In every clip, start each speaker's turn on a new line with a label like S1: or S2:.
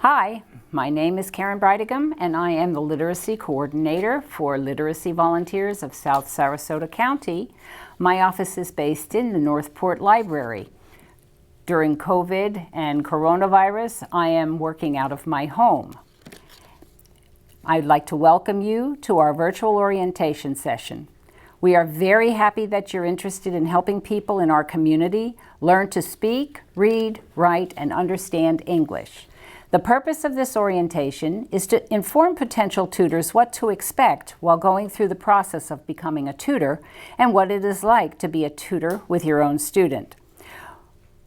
S1: Hi, my name is Karen Breitigam, and I am the Literacy Coordinator for Literacy Volunteers of South Sarasota County. My office is based in the Northport Library. During COVID and coronavirus, I am working out of my home. I'd like to welcome you to our virtual orientation session. We are very happy that you're interested in helping people in our community learn to speak, read, write, and understand English. The purpose of this orientation is to inform potential tutors what to expect while going through the process of becoming a tutor and what it is like to be a tutor with your own student.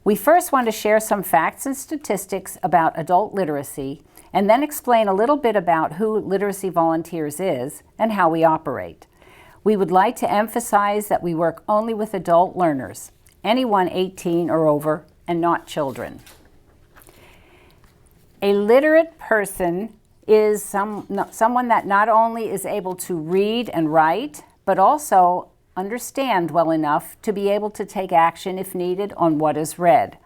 S1: We first want to share some facts and statistics about adult literacy and then explain a little bit about who Literacy Volunteers is and how we operate. We would like to emphasize that we work only with adult learners, anyone 18 or over, and not children. A literate person is someone that not only is able to read and write, but also understand well enough to be able to take action if needed on what is read.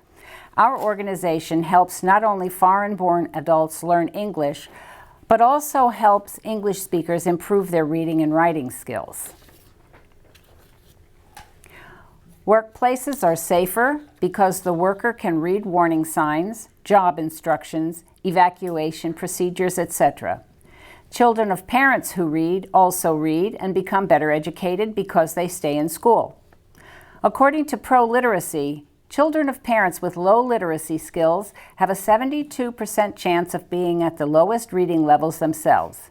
S1: Our organization helps not only foreign-born adults learn English, but also helps English speakers improve their reading and writing skills. Workplaces are safer because the worker can read warning signs, job instructions, evacuation procedures, etc. Children of parents who read also read and become better educated because they stay in school. According to Pro-Literacy, children of parents with low literacy skills have a 72% chance of being at the lowest reading levels themselves.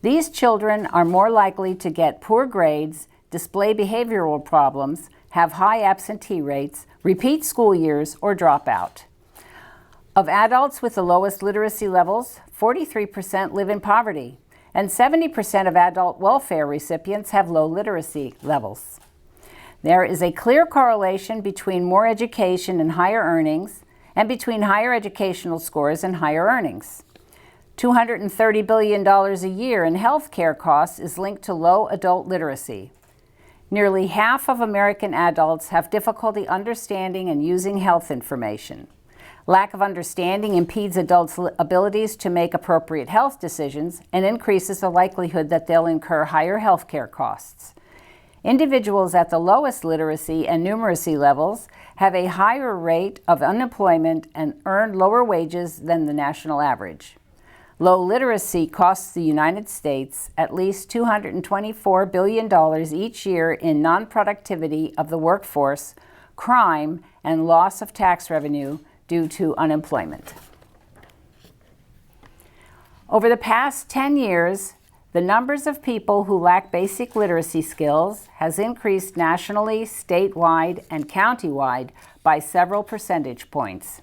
S1: These children are more likely to get poor grades, display behavioral problems, have high absentee rates, repeat school years, or drop out. Of adults with the lowest literacy levels, 43% live in poverty, and 70% of adult welfare recipients have low literacy levels. There is a clear correlation between more education and higher earnings, and between higher educational scores and higher earnings. $230 billion a year in health care costs is linked to low adult literacy. Nearly half of American adults have difficulty understanding and using health information. Lack of understanding impedes adults' abilities to make appropriate health decisions and increases the likelihood that they'll incur higher health care costs. Individuals at the lowest literacy and numeracy levels have a higher rate of unemployment and earn lower wages than the national average. Low literacy costs the United States at least $224 billion each year in non-productivity of the workforce, crime, and loss of tax revenue due to unemployment. Over the past 10 years, the numbers of people who lack basic literacy skills has increased nationally, statewide, and countywide by several percentage points.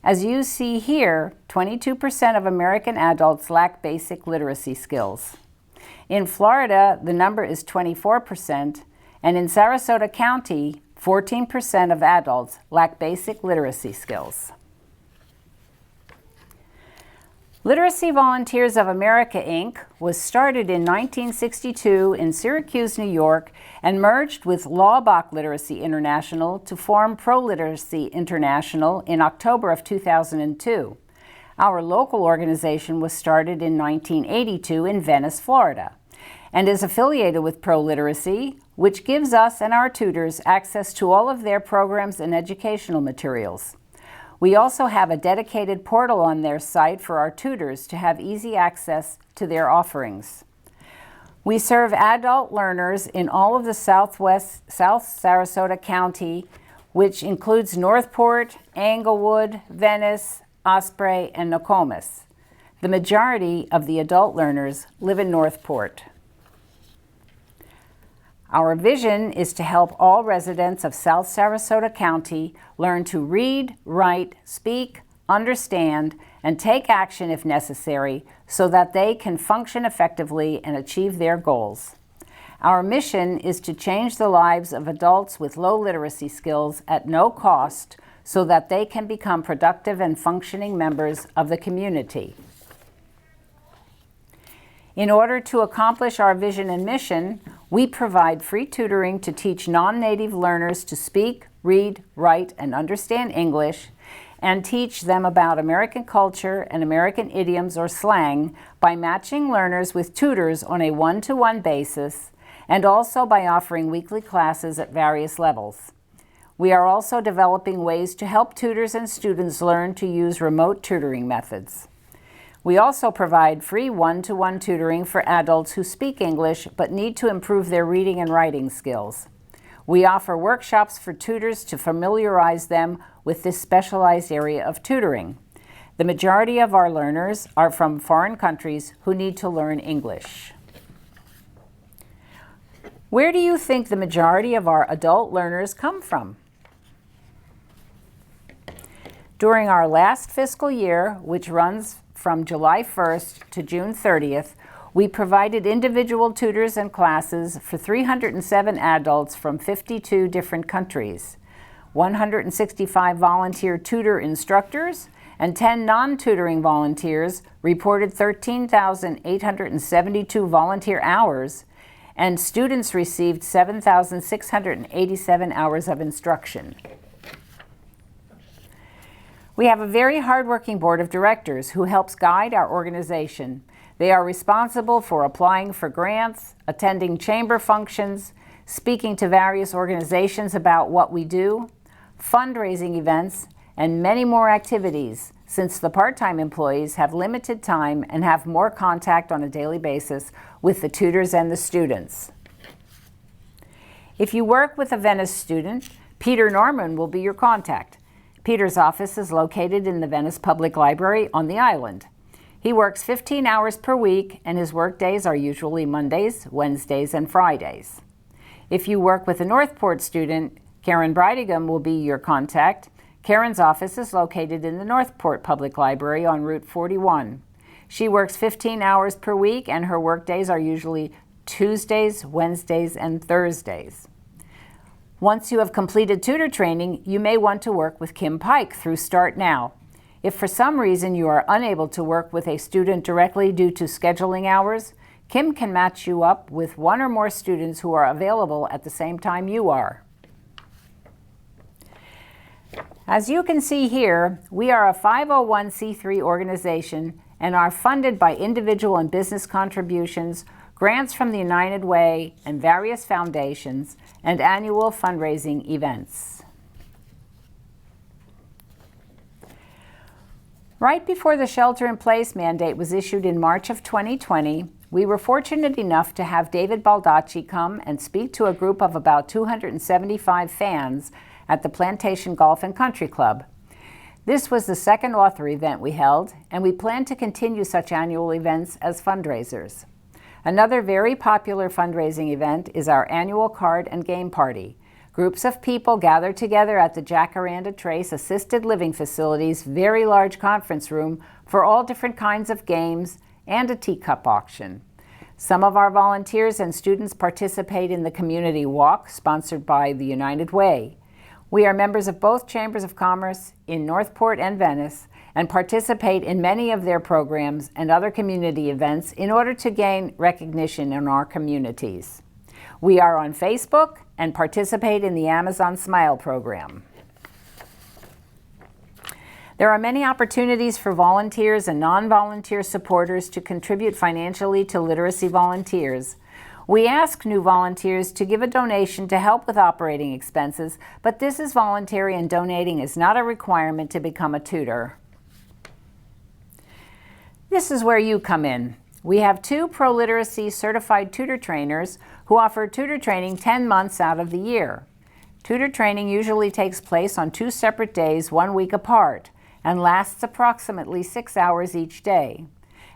S1: As you see here, 22% of American adults lack basic literacy skills. In Florida, the number is 24%, and in Sarasota County, 14% of adults lack basic literacy skills. Literacy Volunteers of America, Inc. was started in 1962 in Syracuse, New York, and merged with Lvssc Literacy International to form Pro-Literacy International in October of 2002. Our local organization was started in 1982 in Venice, Florida, and is affiliated with Pro-Literacy, which gives us and our tutors access to all of their programs and educational materials. We also have a dedicated portal on their site for our tutors to have easy access to their offerings. We serve adult learners in all of the South Sarasota County, which includes Northport, Englewood, Venice, Osprey, and Nokomis. The majority of the adult learners live in Northport. Our vision is to help all residents of South Sarasota County learn to read, write, speak, understand, and take action if necessary so that they can function effectively and achieve their goals. Our mission is to change the lives of adults with low literacy skills at no cost so that they can become productive and functioning members of the community. In order to accomplish our vision and mission, we provide free tutoring to teach non-native learners to speak, read, write, and understand English, and teach them about American culture and American idioms or slang by matching learners with tutors on a one-to-one basis, and also by offering weekly classes at various levels. We are also developing ways to help tutors and students learn to use remote tutoring methods. We also provide free one-to-one tutoring for adults who speak English but need to improve their reading and writing skills. We offer workshops for tutors to familiarize them with this specialized area of tutoring. The majority of our learners are from foreign countries who need to learn English. Where do you think the majority of our adult learners come from? During our last fiscal year, which runs from July 1st to June 30th, we provided individual tutors and classes for 307 adults from 52 different countries. 165 volunteer tutor instructors and 10 non-tutoring volunteers reported 13,872 volunteer hours, and students received 7,687 hours of instruction. We have a very hardworking board of directors who helps guide our organization. They are responsible for applying for grants, attending chamber functions, speaking to various organizations about what we do, fundraising events, and many more activities, since the part-time employees have limited time and have more contact on a daily basis with the tutors and the students. If you work with a Venice student, Peter Norman will be your contact. Peter's office is located in the Venice Public Library on the island. He works 15 hours per week, and his work days are usually Mondays, Wednesdays, and Fridays. If you work with a Northport student, Karen Breidigam will be your contact. Karen's office is located in the Northport Public Library on Route 41. She works 15 hours per week, and her work days are usually Tuesdays, Wednesdays, and Thursdays. Once you have completed tutor training, you may want to work with Kim Pike through Start Now. If for some reason you are unable to work with a student directly due to scheduling hours, Kim can match you up with one or more students who are available at the same time you are. As you can see here, we are a 501c3 organization and are funded by individual and business contributions, grants from the United Way and various foundations, and annual fundraising events. Right before the shelter-in-place mandate was issued in March of 2020, we were fortunate enough to have David Baldacci come and speak to a group of about 275 fans at the Plantation Golf and Country Club. This was the second author event we held, and we plan to continue such annual events as fundraisers. Another very popular fundraising event is our annual card and game party. Groups of people gather together at the Jacaranda Trace Assisted Living Facility's very large conference room for all different kinds of games and a teacup auction. Some of our volunteers and students participate in the community walk sponsored by the United Way. We are members of both Chambers of Commerce in Northport and Venice and participate in many of their programs and other community events in order to gain recognition in our communities. We are on Facebook and participate in the Amazon Smile program. There are many opportunities for volunteers and non-volunteer supporters to contribute financially to literacy volunteers. We ask new volunteers to give a donation to help with operating expenses, but this is voluntary and donating is not a requirement to become a tutor. This is where you come in. We have 2 pro-literacy certified tutor trainers who offer tutor training 10 months out of the year. Tutor training usually takes place on 2 separate days, 1 week apart, and lasts approximately 6 hours each day.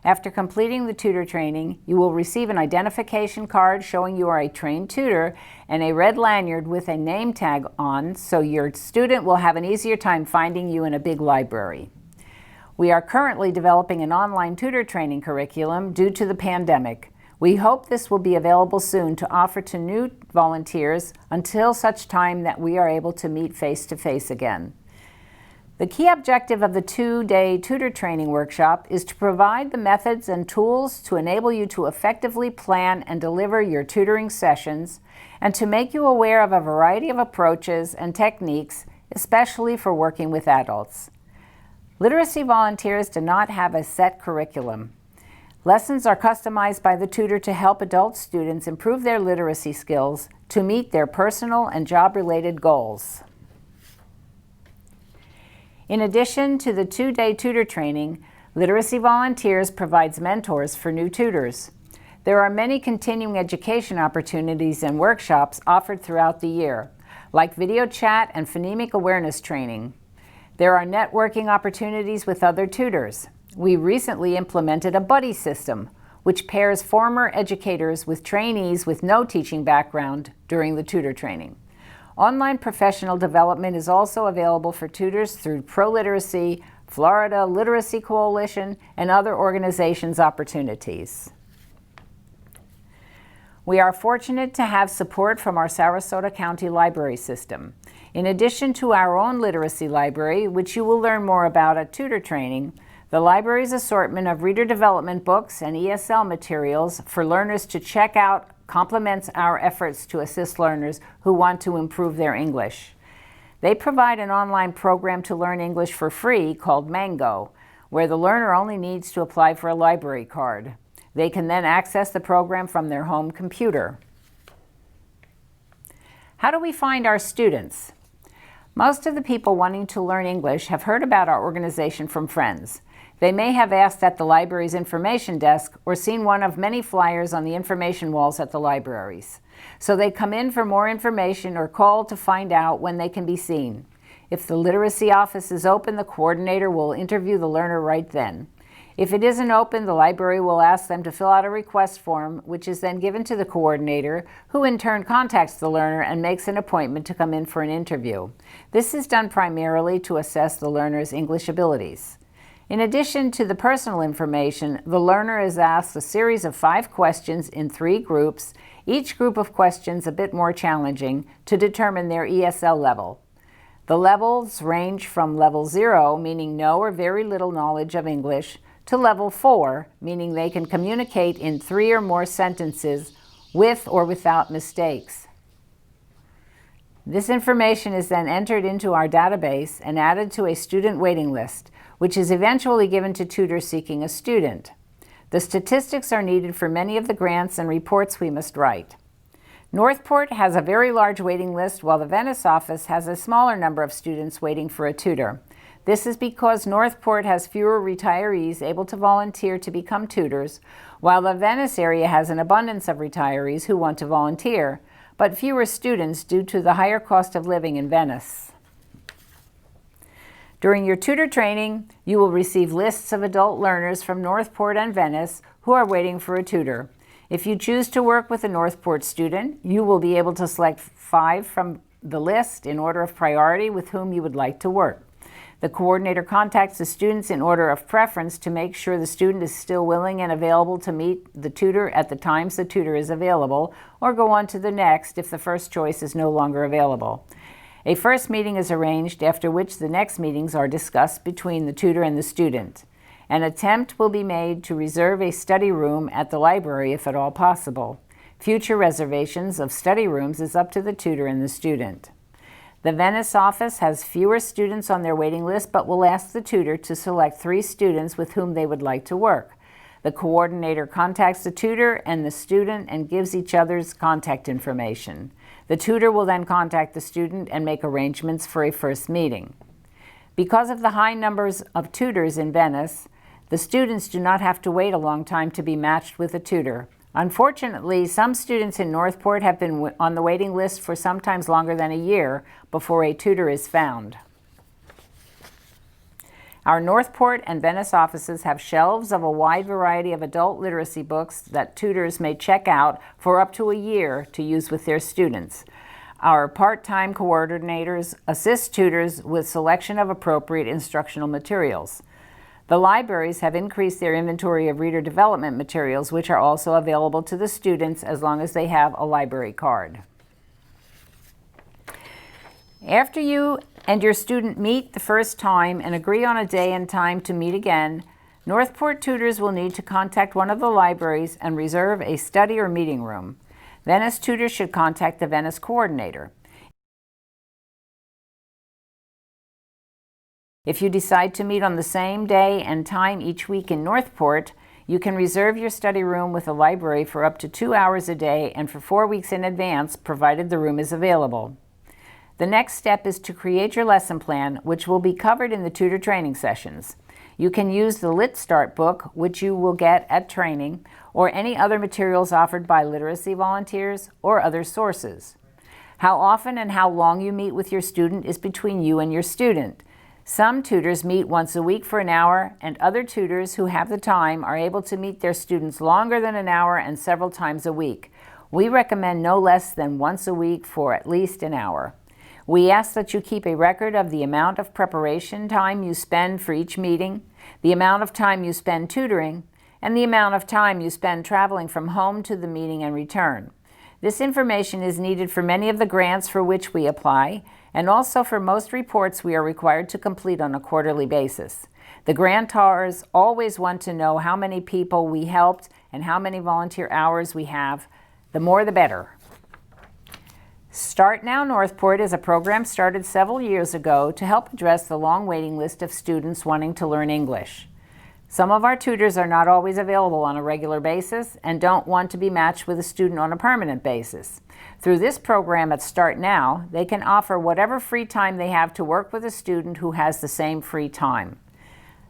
S1: After completing the tutor training, you will receive an identification card showing you are a trained tutor and a red lanyard with a name tag on, so your student will have an easier time finding you in a big library. We are currently developing an online tutor training curriculum due to the pandemic. We hope this will be available soon to offer to new volunteers until such time that we are able to meet face-to-face again. The key objective of the 2-day tutor training workshop is to provide the methods and tools to enable you to effectively plan and deliver your tutoring sessions, and to make you aware of a variety of approaches and techniques, especially for working with adults. Literacy volunteers do not have a set curriculum. Lessons are customized by the tutor to help adult students improve their literacy skills to meet their personal and job-related goals. In addition to the 2-day tutor training, Literacy Volunteers provides mentors for new tutors. There are many continuing education opportunities and workshops offered throughout the year, like video chat and phonemic awareness training. There are networking opportunities with other tutors. We recently implemented a buddy system, which pairs former educators with trainees with no teaching background during the tutor training. Online professional development is also available for tutors through ProLiteracy, Florida Literacy Coalition, and other organizations' opportunities. We are fortunate to have support from our Sarasota County Library System. In addition to our own literacy library, which you will learn more about at tutor training, the library's assortment of reader development books and ESL materials for learners to check out complements our efforts to assist learners who want to improve their English. They provide an online program to learn English for free called Mango, where the learner only needs to apply for a library card. They can then access the program from their home computer. How do we find our students? Most of the people wanting to learn English have heard about our organization from friends. They may have asked at the library's information desk or seen one of many flyers on the information walls at the libraries. So they come in for more information or call to find out when they can be seen. If the literacy office is open, the coordinator will interview the learner right then. If it isn't open, the library will ask them to fill out a request form, which is then given to the coordinator, who in turn contacts the learner and makes an appointment to come in for an interview. This is done primarily to assess the learner's English abilities. In addition to the personal information, the learner is asked a series of 5 questions in 3 groups, each group of questions a bit more challenging, to determine their ESL level. The levels range from level 0, meaning no or very little knowledge of English, to level 4, meaning they can communicate in 3 or more sentences with or without mistakes. This information is then entered into our database and added to a student waiting list, which is eventually given to tutors seeking a student. The statistics are needed for many of the grants and reports we must write. Northport has a very large waiting list, while the Venice office has a smaller number of students waiting for a tutor. This is because Northport has fewer retirees able to volunteer to become tutors, while the Venice area has an abundance of retirees who want to volunteer, but fewer students due to the higher cost of living in Venice. During your tutor training, you will receive lists of adult learners from Northport and Venice who are waiting for a tutor. If you choose to work with a Northport student, you will be able to select 5 from the list in order of priority with whom you would like to work. The coordinator contacts the students in order of preference to make sure the student is still willing and available to meet the tutor at the times the tutor is available, or go on to the next if the first choice is no longer available. A first meeting is arranged, after which the next meetings are discussed between the tutor and the student. An attempt will be made to reserve a study room at the library if at all possible. Future reservations of study rooms is up to the tutor and the student. The Venice office has fewer students on their waiting list, but will ask the tutor to select 3 students with whom they would like to work. The coordinator contacts the tutor and the student and gives each other's contact information. The tutor will then contact the student and make arrangements for a first meeting. Because of the high numbers of tutors in Venice, the students do not have to wait a long time to be matched with a tutor. Unfortunately, some students in Northport have been on the waiting list for sometimes longer than a year before a tutor is found. Our Northport and Venice offices have shelves of a wide variety of adult literacy books that tutors may check out for up to a year to use with their students. Our part-time coordinators assist tutors with selection of appropriate instructional materials. The libraries have increased their inventory of reader development materials, which are also available to the students as long as they have a library card. After you and your student meet the first time and agree on a day and time to meet again, Northport tutors will need to contact one of the libraries and reserve a study or meeting room. Venice tutors should contact the Venice coordinator. If you decide to meet on the same day and time each week in Northport, you can reserve your study room with a library for up to 2 hours a day and for 4 weeks in advance, provided the room is available. The next step is to create your lesson plan, which will be covered in the tutor training sessions. You can use the Lit Start book, which you will get at training, or any other materials offered by literacy volunteers or other sources. How often and how long you meet with your student is between you and your student. Some tutors meet once a week for an hour, and other tutors who have the time are able to meet their students longer than an hour and several times a week. We recommend no less than once a week for at least an hour. We ask that you keep a record of the amount of preparation time you spend for each meeting, the amount of time you spend tutoring, and the amount of time you spend traveling from home to the meeting and return. This information is needed for many of the grants for which we apply, and also for most reports we are required to complete on a quarterly basis. The grantors always want to know how many people we helped and how many volunteer hours we have. The more the better. Start Now Northport is a program started several years ago to help address the long waiting list of students wanting to learn English. Some of our tutors are not always available on a regular basis and don't want to be matched with a student on a permanent basis. Through this program at Start Now, they can offer whatever free time they have to work with a student who has the same free time.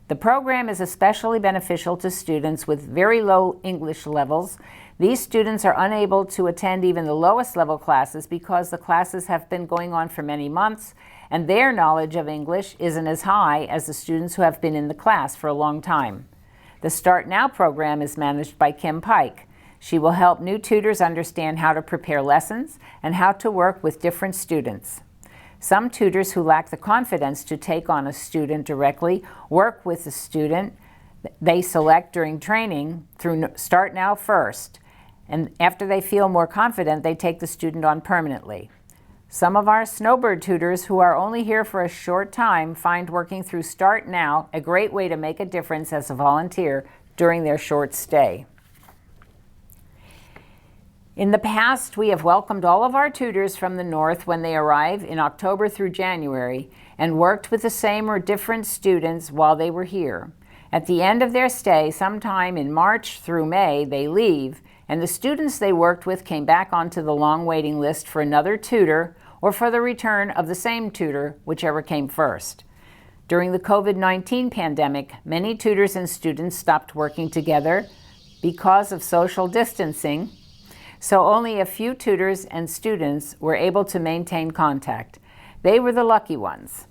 S1: The program is especially beneficial to students with very low English levels. These students are unable to attend even the lowest level classes because the classes have been going on for many months and their knowledge of English isn't as high as the students who have been in the class for a long time. The Start Now program is managed by Kim Pike. She will help new tutors understand how to prepare lessons and how to work with different students. Some tutors who lack the confidence to take on a student directly work with the student they select during training through Start Now first, and after they feel more confident, they take the student on permanently. Some of our snowbird tutors who are only here for a short time find working through Start Now a great way to make a difference as a volunteer during their short stay. In the past, we have welcomed all of our tutors from the north when they arrive in October through January and worked with the same or different students while they were here. At the end of their stay, sometime in March through May, they leave, and the students they worked with came back onto the long waiting list for another tutor or for the return of the same tutor, whichever came first. During the COVID-19 pandemic, many tutors and students stopped working together because of social distancing, so only a few tutors and students were able to maintain contact. They were the lucky ones.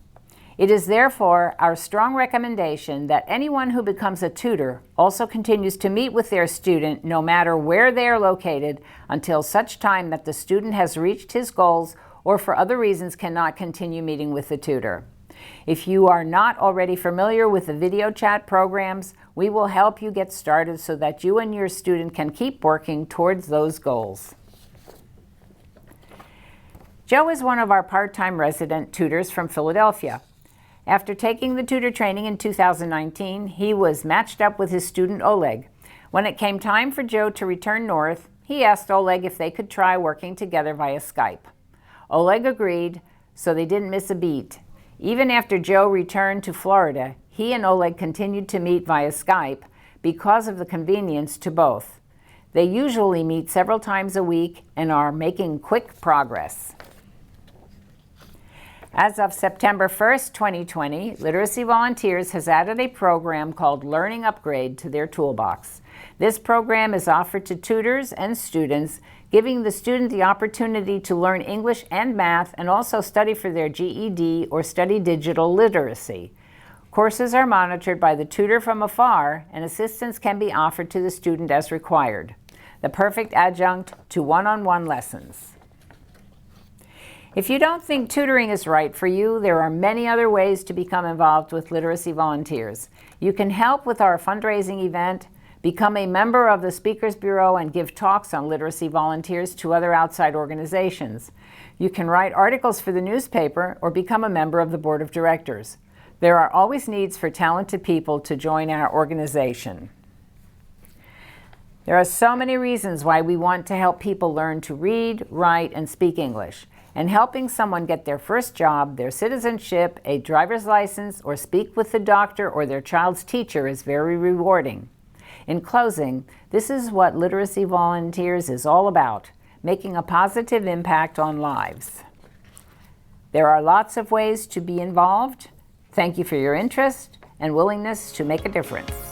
S1: It is therefore our strong recommendation that anyone who becomes a tutor also continues to meet with their student no matter where they are located until such time that the student has reached his goals or for other reasons cannot continue meeting with the tutor. If you are not already familiar with the video chat programs, we will help you get started so that you and your student can keep working towards those goals. Joe is one of our part-time resident tutors from Philadelphia. After taking the tutor training in 2019, he was matched up with his student Oleg. When it came time for Joe to return north, he asked Oleg if they could try working together via Skype. Oleg agreed, so they didn't miss a beat. Even after Joe returned to Florida, he and Oleg continued to meet via Skype because of the convenience to both. They usually meet several times a week and are making quick progress. As of September 1st, 2020, Literacy Volunteers has added a program called Learning Upgrade to their toolbox. This program is offered to tutors and students, giving the student the opportunity to learn English and math and also study for their GED or study digital literacy. Courses are monitored by the tutor from afar, and assistance can be offered to the student as required. The perfect adjunct to one-on-one lessons. If you don't think tutoring is right for you, there are many other ways to become involved with Literacy Volunteers. You can help with our fundraising event, become a member of the Speakers Bureau, and give talks on Literacy Volunteers to other outside organizations. You can write articles for the newspaper or become a member of the Board of Directors. There are always needs for talented people to join our organization. There are so many reasons why we want to help people learn to read, write, and speak English. And helping someone get their first job, their citizenship, a driver's license, or speak with the doctor or their child's teacher is very rewarding. In closing, this is what Literacy Volunteers is all about, making a positive impact on lives. There are lots of ways to be involved. Thank you for your interest and willingness to make a difference.